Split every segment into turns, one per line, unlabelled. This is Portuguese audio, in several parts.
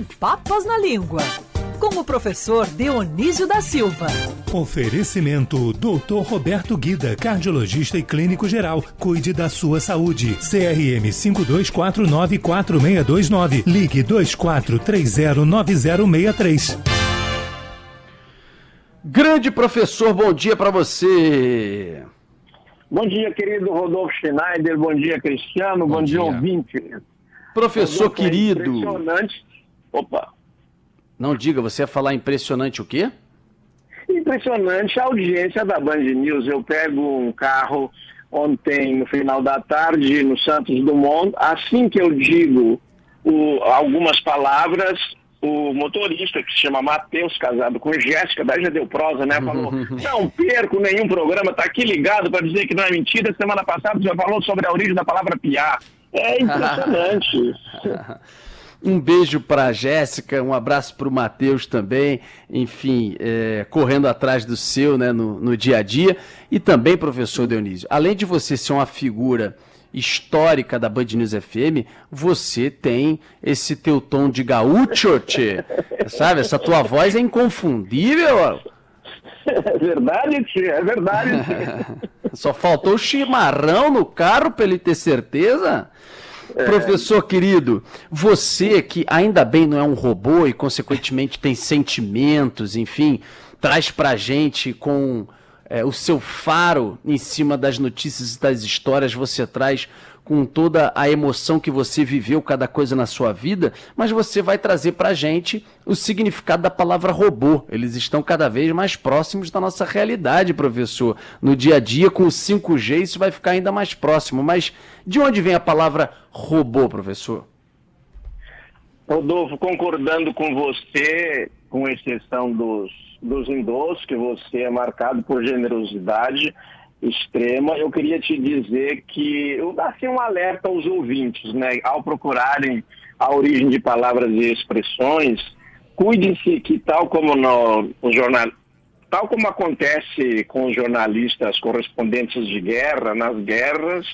Sem Papas na Língua, com o professor Dionísio da Silva.
Oferecimento Dr. Roberto Guida, cardiologista e clínico geral. Cuide da sua saúde. CRM 52494629. Ligue 24309063.
Grande professor, bom dia para você.
Bom dia, querido Rodolfo Schneider. Bom dia, Cristiano. Bom dia, ouvinte.
Professor
Rodolfo,
querido.
Impressionante. Opa.
Não diga, você ia falar impressionante o quê?
Impressionante a audiência da Band News. Eu pego um carro ontem, no final da tarde, no Santos Dumont. Assim que eu digo algumas palavras, o motorista, que se chama Matheus, casado com Jéssica, daí já deu prosa, né? Falou, não perco nenhum programa, tá aqui ligado para dizer que não é mentira. Semana passada já falou sobre a origem da palavra piar. É impressionante.
Um beijo para a Jéssica, um abraço para o Matheus também, enfim, correndo atrás do seu, né, no dia a dia. E também, professor Dionísio, além de você ser uma figura histórica da Band News FM, você tem esse teu tom de gaúcho, tchê. Sabe? Essa tua voz é inconfundível.
É verdade, tchê, é verdade. Tchê.
Só faltou o chimarrão no carro para ele ter certeza. Professor querido, você que ainda bem não é um robô e consequentemente tem sentimentos, enfim, traz pra gente com o seu faro em cima das notícias e das histórias, você traz com toda a emoção que você viveu cada coisa na sua vida, mas você vai trazer pra gente o significado da palavra robô. Eles estão cada vez mais próximos da nossa realidade, professor. No dia a dia, com o 5G, isso vai ficar ainda mais próximo. Mas de onde vem a palavra robô, professor?
Rodolfo, concordando com você, com exceção dos endossos, que você é marcado por generosidade extrema, eu queria te dizer que eu dou assim um alerta aos ouvintes, né? Ao procurarem a origem de palavras e expressões, cuide-se que tal como tal como acontece com os jornalistas correspondentes de guerra, nas guerras,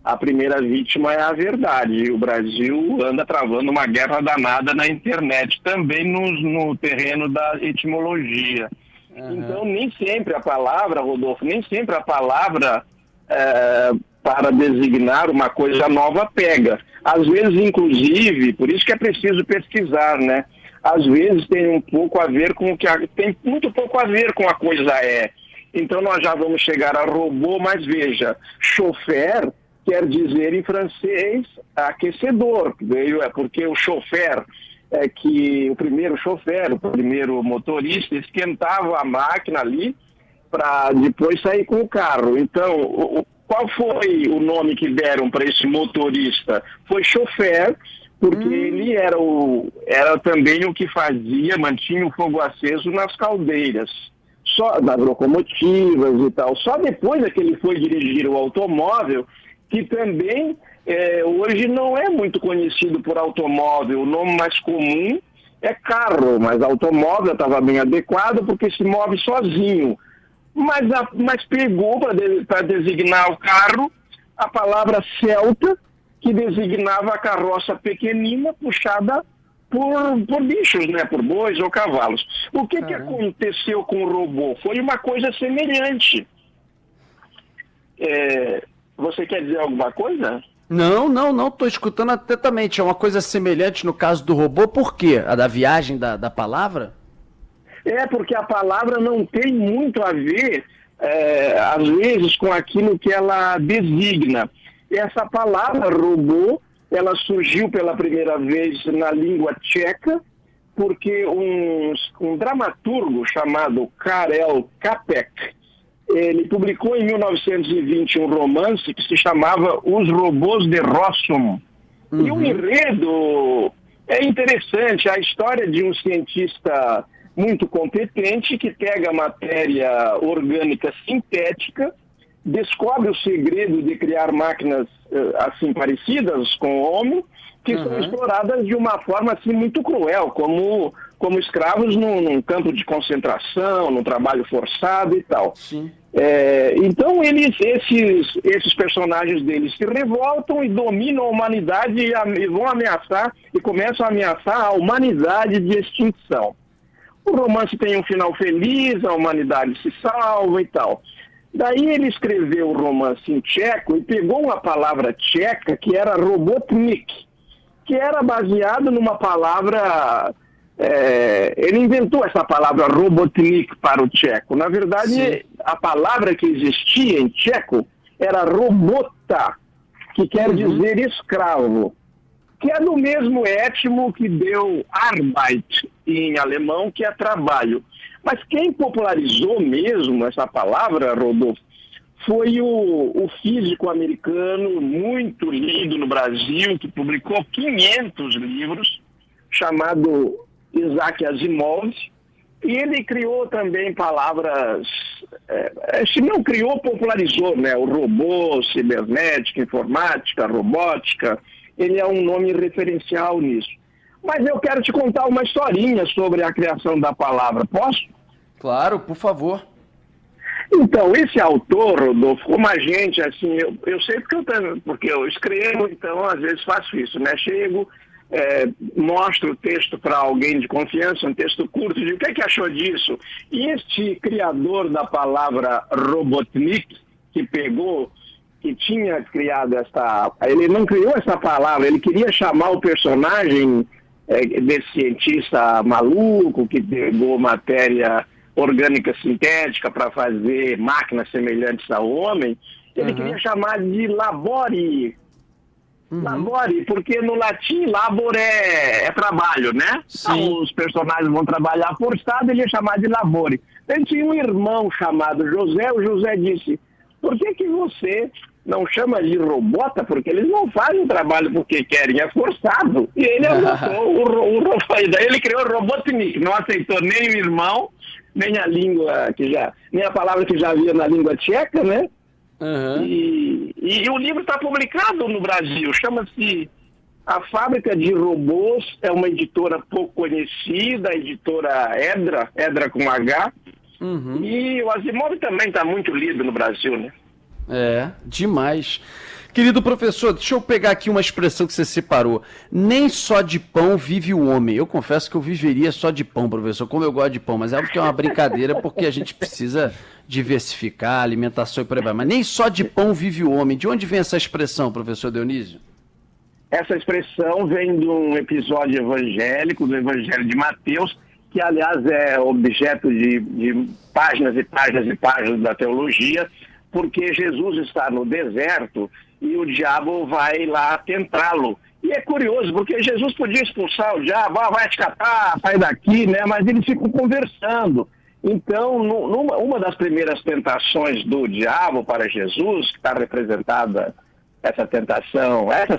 a primeira vítima é a verdade. O Brasil anda travando uma guerra danada na internet, também no terreno da etimologia. Então, nem sempre a palavra, Rodolfo, nem sempre a palavra para designar uma coisa nova pega. Às vezes, inclusive, por isso que é preciso pesquisar, né? Às vezes tem um pouco a ver com o que tem muito pouco a ver com a coisa é. Então, nós já vamos chegar a robô, mas veja, chofer quer dizer em francês aquecedor, porque o chofer que o primeiro motorista esquentava a máquina ali para depois sair com o carro. Então, qual foi o nome que deram para esse motorista? Foi chofer, porque ele era também o que mantinha o fogo aceso nas caldeiras, só das locomotivas e tal. Só depois é que ele foi dirigir o automóvel, que também hoje não é muito conhecido por automóvel. O nome mais comum é carro, mas automóvel estava bem adequado porque se move sozinho. Mas pegou para designar o carro a palavra celta, que designava a carroça pequenina puxada por bichos, né? Por bois ou cavalos. O que aconteceu com o robô? Foi uma coisa semelhante. Você quer dizer alguma coisa?
Não, estou escutando atentamente. É uma coisa semelhante no caso do robô, por quê? A da viagem da palavra?
Porque a palavra não tem muito a ver, às vezes, com aquilo que ela designa. Essa palavra robô, ela surgiu pela primeira vez na língua tcheca, porque um dramaturgo chamado Karel Čapek, ele publicou em 1920 um romance que se chamava Os Robôs de Rossum. E o enredo é interessante, a história de um cientista muito competente que pega matéria orgânica sintética, descobre o segredo de criar máquinas assim parecidas com o homem, que são exploradas de uma forma assim muito cruel, como como escravos num campo de concentração, num trabalho forçado e tal.
Sim.
Então esses personagens deles se revoltam e dominam a humanidade e vão ameaçar, e começam a ameaçar a humanidade de extinção. O romance tem um final feliz, a humanidade se salva e tal. Daí ele escreveu o romance em tcheco e pegou uma palavra tcheca que era robotnik, que era baseado numa palavra... ele inventou essa palavra robotnik para o tcheco. Na verdade, sim, a palavra que existia em tcheco era robota, que quer dizer escravo, que é do mesmo étimo que deu Arbeit em alemão, que é trabalho. Mas quem popularizou mesmo essa palavra, Rodolfo, foi o físico americano, muito lido no Brasil, que publicou 500 livros, chamado Isaac Asimov, e ele criou também palavras, se não criou, popularizou, né? O robô, cibernética, informática, robótica, ele é um nome referencial nisso. Mas eu quero te contar uma historinha sobre a criação da palavra, posso?
Claro, por favor.
Então, esse autor, Rodolfo, como a gente, assim, eu sei porque eu escrevo, então às vezes faço isso, né? Chego, mostro o texto para alguém de confiança, um texto curto, digo, o que é que achou disso? E este criador da palavra Robotnik, que tinha criado ele não criou essa palavra, ele queria chamar o personagem desse cientista maluco que pegou matéria orgânica sintética para fazer máquinas semelhantes ao homem, ele queria chamar de labore. Labore, porque no latim labor é trabalho, né? Então, os personagens vão trabalhar forçado, ele ia chamar de labore. Ele tinha um irmão chamado José, o José disse, por que você não chama de robota? Porque eles não fazem trabalho porque querem, é forçado. E ele adotou daí ele criou o Robotnik, não aceitou nem o irmão, nem a língua nem a palavra que já havia na língua tcheca, né? E o livro está publicado no Brasil, chama-se A Fábrica de Robôs, é uma editora pouco conhecida, a editora Edra com H, e o Asimov também está muito lido no Brasil, né?
Demais. Querido professor, deixa eu pegar aqui uma expressão que você separou. Nem só de pão vive o homem. Eu confesso que eu viveria só de pão, professor, como eu gosto de pão, mas é algo que é uma brincadeira porque a gente precisa diversificar a alimentação e por aí vai. Mas nem só de pão vive o homem. De onde vem essa expressão, professor Dionísio?
Essa expressão vem de um episódio evangélico, do Evangelho de Mateus, que aliás é objeto de páginas e páginas e páginas da teologia, porque Jesus está no deserto e o diabo vai lá tentá-lo. E é curioso, porque Jesus podia expulsar o diabo, vai te catar, sai daqui, né? Mas eles ficam conversando. Então, uma das primeiras tentações do diabo para Jesus, que está representada essas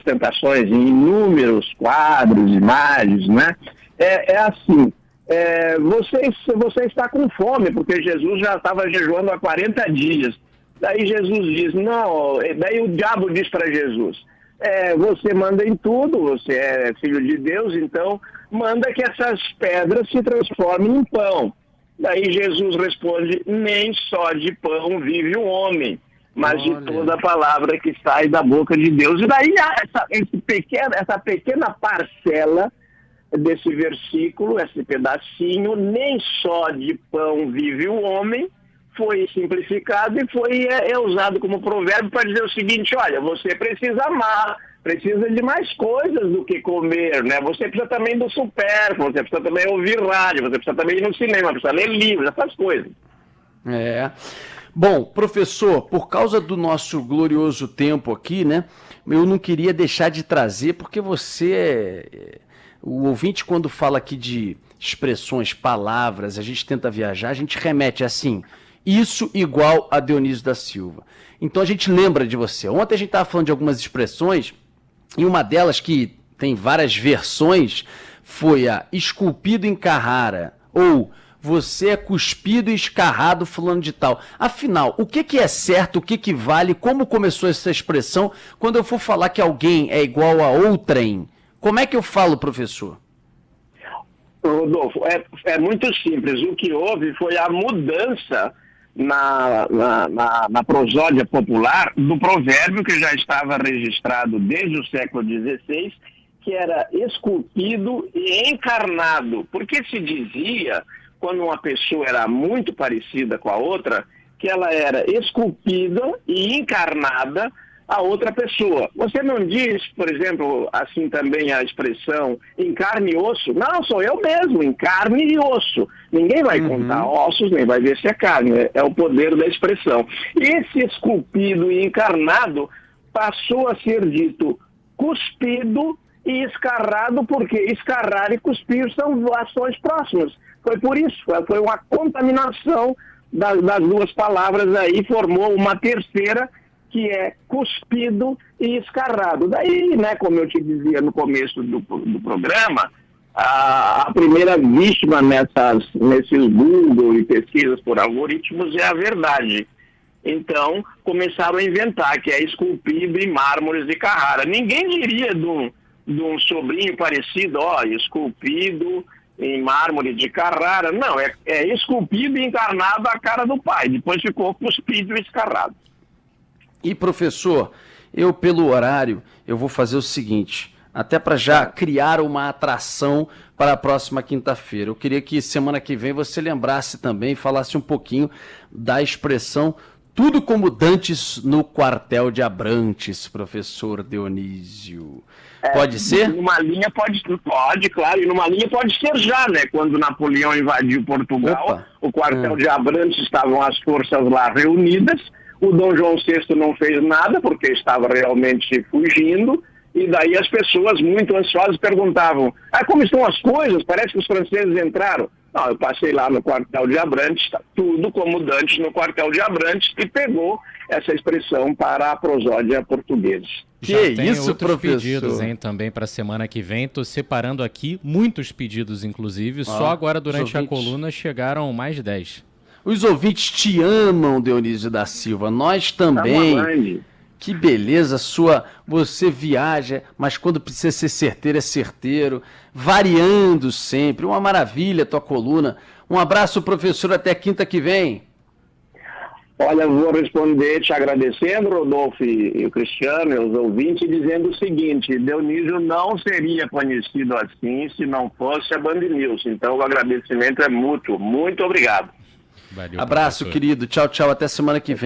tentações em inúmeros quadros, imagens, né? É assim, você está com fome, porque Jesus já estava jejuando há 40 dias. Daí Jesus diz, daí o diabo diz para Jesus, você manda em tudo, você é filho de Deus, então manda que essas pedras se transformem em pão. Daí Jesus responde, nem só de pão vive o homem, mas de toda a palavra que sai da boca de Deus. E daí essa pequena parcela desse versículo, esse pedacinho, nem só de pão vive o homem, foi simplificado e foi usado como provérbio para dizer o seguinte, olha, você precisa amar, precisa de mais coisas do que comer, né? Você precisa também do supérfluo, você precisa também ouvir rádio, você precisa também ir no cinema, precisa ler livros, essas coisas.
Bom, professor, por causa do nosso glorioso tempo aqui, né, eu não queria deixar de trazer, porque o ouvinte quando fala aqui de expressões, palavras, a gente tenta viajar, a gente remete assim, isso igual a Dionísio da Silva. Então a gente lembra de você. Ontem a gente estava falando de algumas expressões, e uma delas que tem várias versões foi a esculpido em Carrara, ou você é cuspido e escarrado fulano de tal. Afinal, o que é certo, o que vale, como começou essa expressão? Quando eu for falar que alguém é igual a outrem, como é que eu falo, professor?
Rodolfo, é muito simples. O que houve foi a mudança na prosódia popular do provérbio que já estava registrado desde o século XVI, que era esculpido e encarnado. Porque se dizia, quando uma pessoa era muito parecida com a outra, que ela era esculpida e encarnada a outra pessoa. Você não diz, por exemplo, assim também a expressão em carne e osso? Não, sou eu mesmo, em carne e osso. Ninguém vai contar ossos, nem vai ver se é carne. É o poder da expressão. Esse esculpido e encarnado passou a ser dito cuspido e escarrado, porque escarrar e cuspir são ações próximas. Foi por isso, foi uma contaminação das duas palavras aí, formou uma terceira, que é cuspido e escarrado. Daí, né, como eu te dizia no começo do programa, a primeira vítima nesses Google e pesquisas por algoritmos é a verdade. Então, começaram a inventar que é esculpido em mármores de Carrara. Ninguém diria de um sobrinho parecido, esculpido em mármore de Carrara. Não, é esculpido e encarnado a cara do pai. Depois ficou cuspido e escarrado.
E, professor, eu, pelo horário, eu vou fazer o seguinte, até para já criar uma atração para a próxima quinta-feira. Eu queria que semana que vem você lembrasse também, falasse um pouquinho da expressão tudo como dantes no quartel de Abrantes, professor Dionísio. Pode ser?
Numa linha pode, claro, e numa linha pode ser já, né? Quando Napoleão invadiu Portugal, o quartel de Abrantes estavam as forças lá reunidas. O Dom João VI não fez nada porque estava realmente fugindo, e daí as pessoas muito ansiosas perguntavam, como estão as coisas? Parece que os franceses entraram. Não, eu passei lá no quartel de Abrantes, tá tudo como Dantes no quartel de Abrantes, e pegou essa expressão para a prosódia portuguesa.
Que isso, outros professor?
Pedidos, hein, também para a semana que vem. Estou separando aqui muitos pedidos, inclusive. Só agora, durante a coluna, chegaram mais de 10.
Os ouvintes te amam, Dionísio da Silva. Nós também. Que beleza sua. Você viaja, mas quando precisa ser certeiro, é certeiro. Variando sempre. Uma maravilha a tua coluna. Um abraço, professor. Até quinta que vem.
Olha, vou responder te agradecendo, Rodolfo e o Cristiano, e os ouvintes, dizendo o seguinte: Dionísio não seria conhecido assim se não fosse a Band News. Então o agradecimento é mútuo. Muito obrigado.
Valeu,
abraço,
professor.
querido. Tchau, tchau. Até semana que vem.